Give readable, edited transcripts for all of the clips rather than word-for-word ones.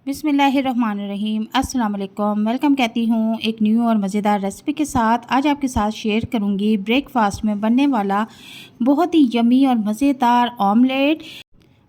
बिस्मिल्लाहिर्रहमानिर्रहीम अस्सलाम वालेकुम। वेलकम कहती हूँ एक न्यू और मज़ेदार रेसिपी के साथ। आज आपके साथ शेयर करूँगी ब्रेकफास्ट में बनने वाला बहुत ही यमी और मज़ेदार ऑमलेट।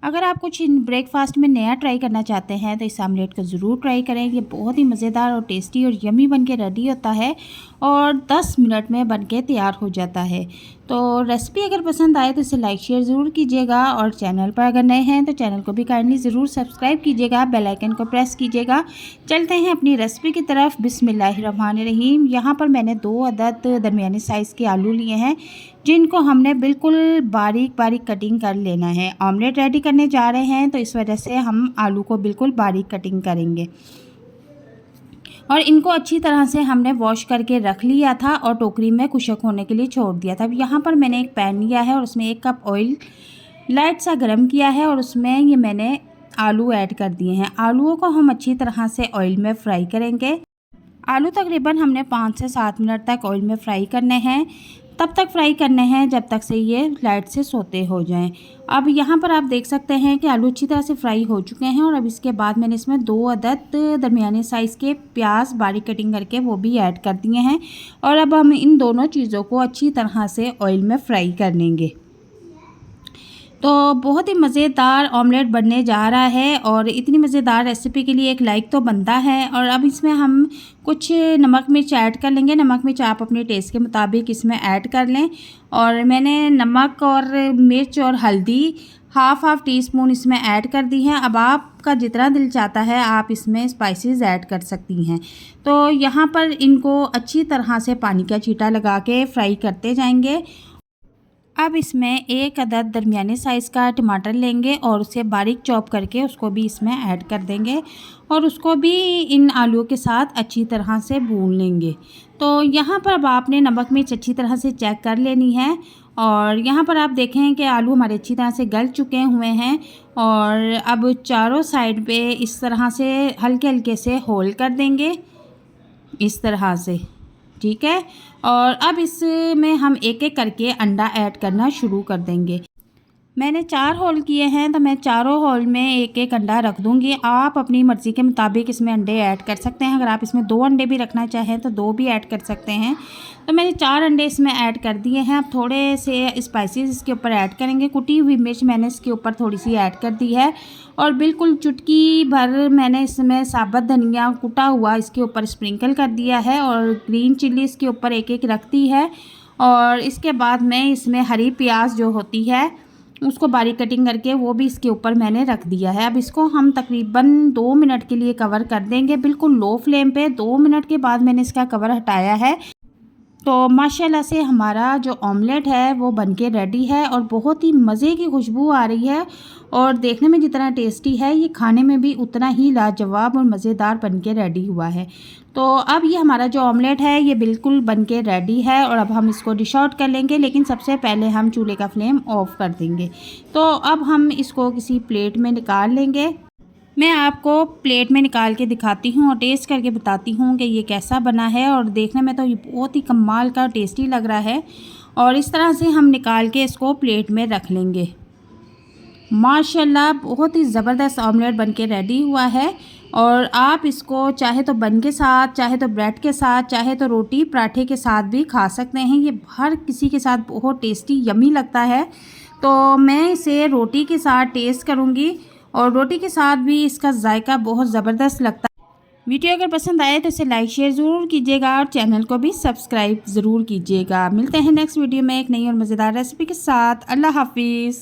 अगर आप कुछ इन ब्रेकफास्ट में नया ट्राई करना चाहते हैं तो इस आमलेट को ज़रूर ट्राई करें। ये बहुत ही मज़ेदार और टेस्टी और यमी बन के रेडी होता है और 10 मिनट में बन के तैयार हो जाता है। तो रेसिपी अगर पसंद आए तो इसे लाइक शेयर ज़रूर कीजिएगा और चैनल पर अगर नए हैं तो चैनल को भी काइंडली ज़रूर सब्सक्राइब कीजिएगा, बेल आइकन को प्रेस कीजिएगा। चलते हैं अपनी रेसिपी की तरफ। बिस्मिल्लाहिर्रहमानिर्रहीम। यहाँ पर मैंने 2 अदद दरमियानी साइज़ के आलू लिए हैं जिनको हमने बिल्कुल बारीक बारीक कटिंग कर लेना है। ऑमलेट रेडी करने जा रहे हैं तो इस वजह से हम आलू को बिल्कुल बारीक कटिंग करेंगे। और इनको अच्छी तरह से हमने वॉश करके रख लिया था और टोकरी में खुशक होने के लिए छोड़ दिया था। अब यहाँ पर मैंने एक पैन लिया है और उसमें 1 कप ऑयल लाइट सा गर्म किया है और उसमें ये मैंने आलू ऐड कर दिए हैं। आलूओं को हम अच्छी तरह से ऑयल में फ्राई करेंगे। आलू तकरीबन हमने 5 से 7 मिनट तक ऑयल में फ्राई करने हैं। तब तक फ्राई करने हैं जब तक से ये लाइट से सोते हो जाएं। अब यहाँ पर आप देख सकते हैं कि आलू अच्छी तरह से फ्राई हो चुके हैं और अब इसके बाद मैंने इसमें 2 अदद दरमियाने साइज़ के प्याज बारीक कटिंग करके वो भी ऐड कर दिए हैं। और अब हम इन दोनों चीज़ों को अच्छी तरह से ऑयल में फ्राई कर लेंगे। तो बहुत ही मज़ेदार ऑमलेट बनने जा रहा है और इतनी मज़ेदार रेसिपी के लिए एक लाइक तो बनता है। और अब इसमें हम कुछ नमक मिर्च ऐड कर लेंगे। नमक मिर्च आप अपने टेस्ट के मुताबिक इसमें ऐड कर लें। और मैंने नमक और मिर्च और हल्दी हाफ़ टी स्पून इसमें ऐड कर दी है। अब आपका जितना दिल चाहता है आप इसमें स्पाइसेस ऐड कर सकती हैं। तो यहाँ पर इनको अच्छी तरह से पानी का छींटा लगा के फ्राई करते जाएंगे। अब इसमें 1 अदद दरमियाने साइज़ का टमाटर लेंगे और उसे बारीक चॉप करके उसको भी इसमें ऐड कर देंगे और उसको भी इन आलूओं के साथ अच्छी तरह से भून लेंगे। तो यहाँ पर अब आपने नमक मिर्च अच्छी तरह से चेक कर लेनी है। और यहाँ पर आप देखें कि आलू हमारे अच्छी तरह से गल चुके हुए हैं और अब चारों साइड पे इस तरह से हल्के हल्के से होल कर देंगे इस तरह से, ठीक है। और अब इसमें हम एक एक करके अंडा ऐड करना शुरू कर देंगे। मैंने 4 होल किए हैं तो मैं चारों होल में एक एक अंडा रख दूंगी। आप अपनी मर्ज़ी के मुताबिक इसमें अंडे ऐड कर सकते हैं। अगर आप इसमें 2 अंडे भी रखना चाहें तो 2 भी ऐड कर सकते हैं। तो मैंने 4 अंडे इसमें ऐड कर दिए हैं। अब थोड़े से स्पाइसेस इसके ऊपर ऐड करेंगे। कुटी हुई मिर्च मैंने इसके ऊपर थोड़ी सी ऐड कर दी है और बिल्कुल चुटकी भर मैंने इसमें साबुत धनिया कुटा हुआ इसके ऊपर स्प्रिंकल कर दिया है और ग्रीन चिल्ली इसके ऊपर एक एक रख दी है। और इसके बाद मैं इसमें हरी प्याज जो होती है उसको बारीक कटिंग करके वो भी इसके ऊपर मैंने रख दिया है। अब इसको हम तकरीबन 2 मिनट के लिए कवर कर देंगे बिल्कुल लो फ्लेम पे। 2 मिनट के बाद मैंने इसका कवर हटाया है तो माशाल्लाह से हमारा जो ऑमलेट है वो बनके रेडी है और बहुत ही मज़े की खुशबू आ रही है। और देखने में जितना टेस्टी है ये खाने में भी उतना ही लाजवाब और मज़ेदार बनके रेडी हुआ है। तो अब ये हमारा जो ऑमलेट है ये बिल्कुल बनके रेडी है और अब हम इसको डिश आउट कर लेंगे। लेकिन सबसे पहले हम चूल्हे का फ्लेम ऑफ कर देंगे। तो अब हम इसको किसी प्लेट में निकाल लेंगे। मैं आपको प्लेट में निकाल के दिखाती हूँ और टेस्ट करके बताती हूँ कि ये कैसा बना है। और देखने में तो ये बहुत ही कमाल का टेस्टी लग रहा है। और इस तरह से हम निकाल के इसको प्लेट में रख लेंगे। माशाल्लाह बहुत ही ज़बरदस्त ऑमलेट बनके रेडी हुआ है। और आप इसको चाहे तो बन के साथ, चाहे तो ब्रेड के साथ, चाहे तो रोटी पराठे के साथ भी खा सकते हैं। ये हर किसी के साथ बहुत टेस्टी यमी लगता है। तो मैं इसे रोटी के साथ टेस्ट करूँगी और रोटी के साथ भी इसका जायका बहुत ज़बरदस्त लगता है। वीडियो अगर पसंद आए तो इसे लाइक शेयर ज़रूर कीजिएगा और चैनल को भी सब्सक्राइब ज़रूर कीजिएगा। मिलते हैं नेक्स्ट वीडियो में एक नई और मज़ेदार रेसिपी के साथ। अल्लाह हाफिज़।